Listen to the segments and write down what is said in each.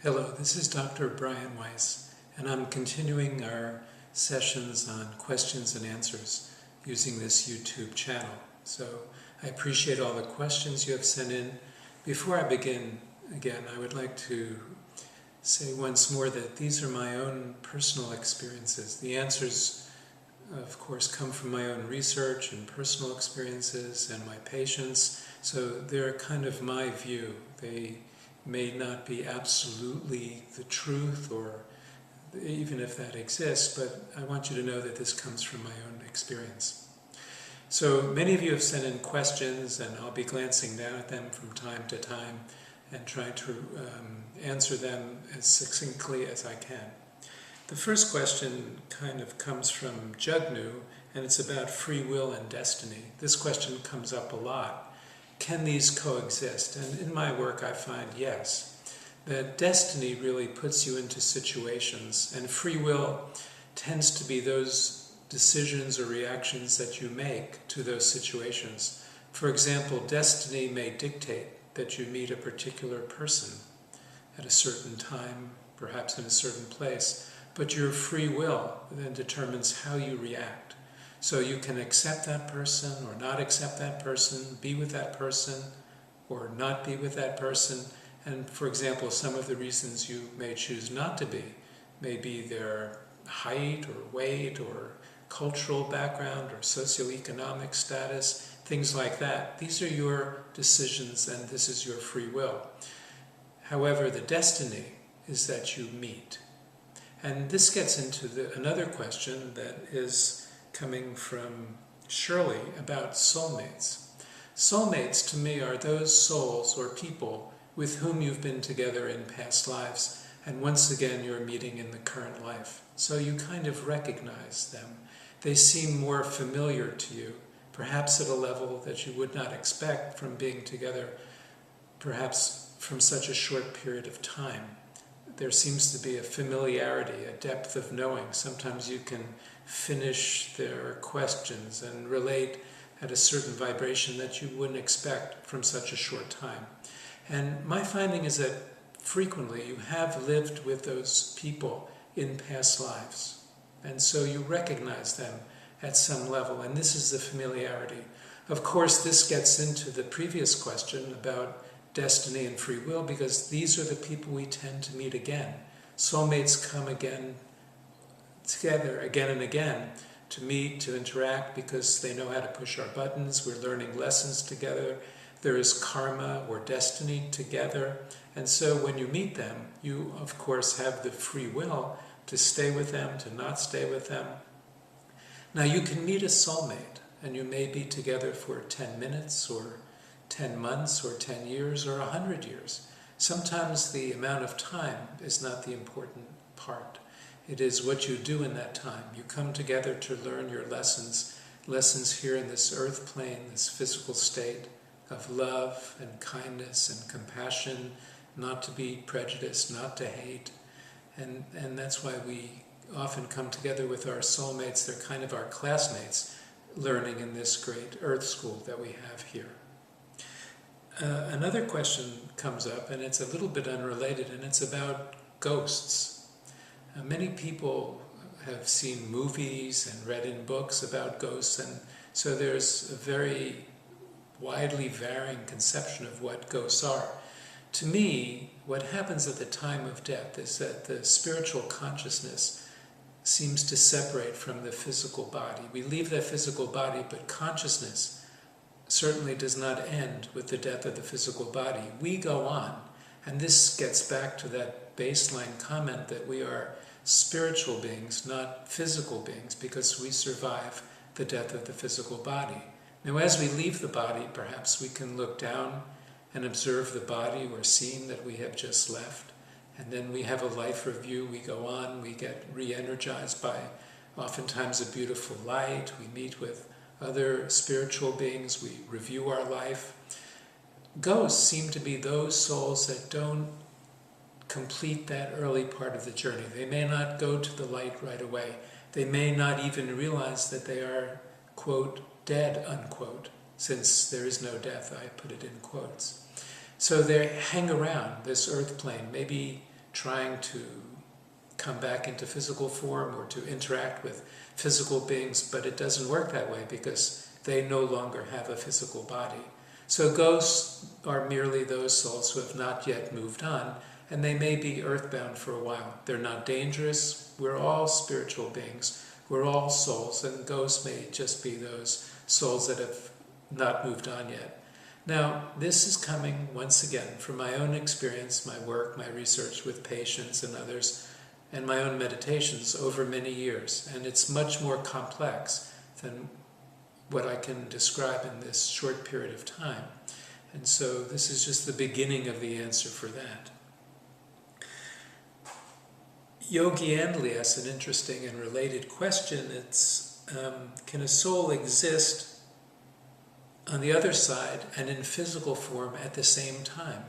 Hello, this is Dr. Brian Weiss, and I'm continuing our sessions on questions and answers using this YouTube channel. So I appreciate all the questions you have sent in. Before I begin, again, I would like to say once more that these are my own personal experiences. The answers, of course, come from my own research and personal experiences and my patients, so they're kind of my view. They may not be absolutely the truth, or even if that exists, but I want you to know that this comes from my own experience. So many of you have sent in questions, and I'll be glancing down at them from time to time and trying to answer them as succinctly as I can. The first question kind of comes from Jugnu, and it's about free will and destiny. This question comes up a lot. Can these coexist? And in my work I find yes, that destiny really puts you into situations, and free will tends to be those decisions or reactions that you make to those situations. For example, destiny may dictate that you meet a particular person at a certain time, perhaps in a certain place, but your free will then determines how you react. So you can accept that person or not accept that person, be with that person or not be with that person. And for example, some of the reasons you may choose not to be may be their height or weight or cultural background or socioeconomic status, things like that. These are your decisions and this is your free will. However, the destiny is that you meet. And this gets into another question that is coming from Shirley about soulmates. Soulmates to me are those souls or people with whom you've been together in past lives, and once again you're meeting in the current life. So you kind of recognize them. They seem more familiar to you, perhaps at a level that you would not expect from being together, perhaps from such a short period of time. There seems to be a familiarity, a depth of knowing. Sometimes you can finish their questions and relate at a certain vibration that you wouldn't expect from such a short time. And my finding is that frequently you have lived with those people in past lives. And so you recognize them at some level, and this is the familiarity. Of course, this gets into the previous question about destiny and free will, because these are the people we tend to meet again. Soulmates come again together again and again to meet, to interact, because they know how to push our buttons. We're learning lessons together. There is karma or destiny together. And so when you meet them, you of course have the free will to stay with them, to not stay with them. Now you can meet a soulmate and you may be together for 10 minutes or 10 months or 10 years or 100 years. Sometimes the amount of time is not the important part. It is what you do in that time. You come together to learn your lessons here in this earth plane, this physical state of love and kindness and compassion, not to be prejudiced, not to hate. And that's why we often come together with our soulmates. They're kind of our classmates, learning in this great earth school that we have here. Another question comes up, and it's a little bit unrelated, and it's about ghosts. Many people have seen movies and read in books about ghosts, and so there's a very widely varying conception of what ghosts are. To me, what happens at the time of death is that the spiritual consciousness seems to separate from the physical body. We leave the physical body, but consciousness certainly does not end with the death of the physical body. We go on, and this gets back to that baseline comment that we are spiritual beings, not physical beings, because we survive the death of the physical body. Now, as we leave the body, perhaps we can look down and observe the body or scene that we have just left, and then we have a life review. We go on, we get re-energized by oftentimes a beautiful light. We meet with other spiritual beings, we review our life. Ghosts seem to be those souls that don't complete that early part of the journey. They may not go to the light right away. They may not even realize that they are, quote, dead, unquote, since there is no death, I put it in quotes. So they hang around this earth plane, maybe trying to come back into physical form or to interact with physical beings, but it doesn't work that way because they no longer have a physical body. So ghosts are merely those souls who have not yet moved on, and they may be earthbound for a while. They're not dangerous. We're all spiritual beings. We're all souls, and ghosts may just be those souls that have not moved on yet. Now, this is coming, once again, from my own experience, my work, my research with patients and others, and my own meditations over many years. And it's much more complex than what I can describe in this short period of time. And so this is just the beginning of the answer for that. Yogi Andli asks an interesting and related question. It's, can a soul exist on the other side and in physical form at the same time?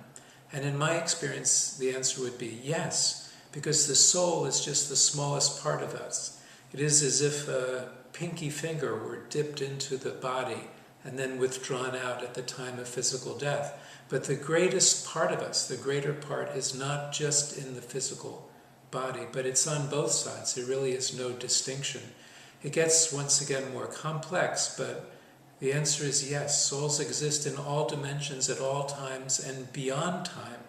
And in my experience, the answer would be yes, because the soul is just the smallest part of us. It is as if a pinky finger were dipped into the body and then withdrawn out at the time of physical death. But the greatest part of us, the greater part, is not just in the physical body, but it's on both sides. There really is no distinction. It gets, once again, more complex, but the answer is yes. Souls exist in all dimensions at all times and beyond time.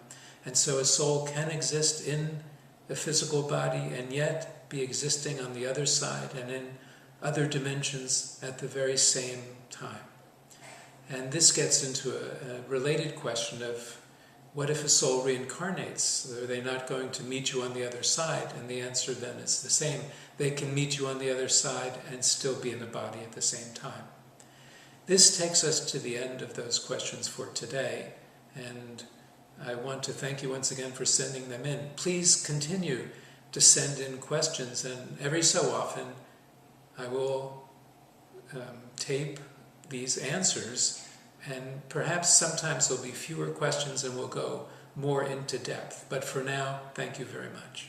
And so a soul can exist in the physical body and yet be existing on the other side and in other dimensions at the very same time. And this gets into a related question of, what if a soul reincarnates? Are they not going to meet you on the other side? And the answer then is the same. They can meet you on the other side and still be in the body at the same time. This takes us to the end of those questions for today, and I want to thank you once again for sending them in. Please continue to send in questions, and every so often I will tape these answers, and perhaps sometimes there'll be fewer questions and we'll go more into depth. But for now, thank you very much.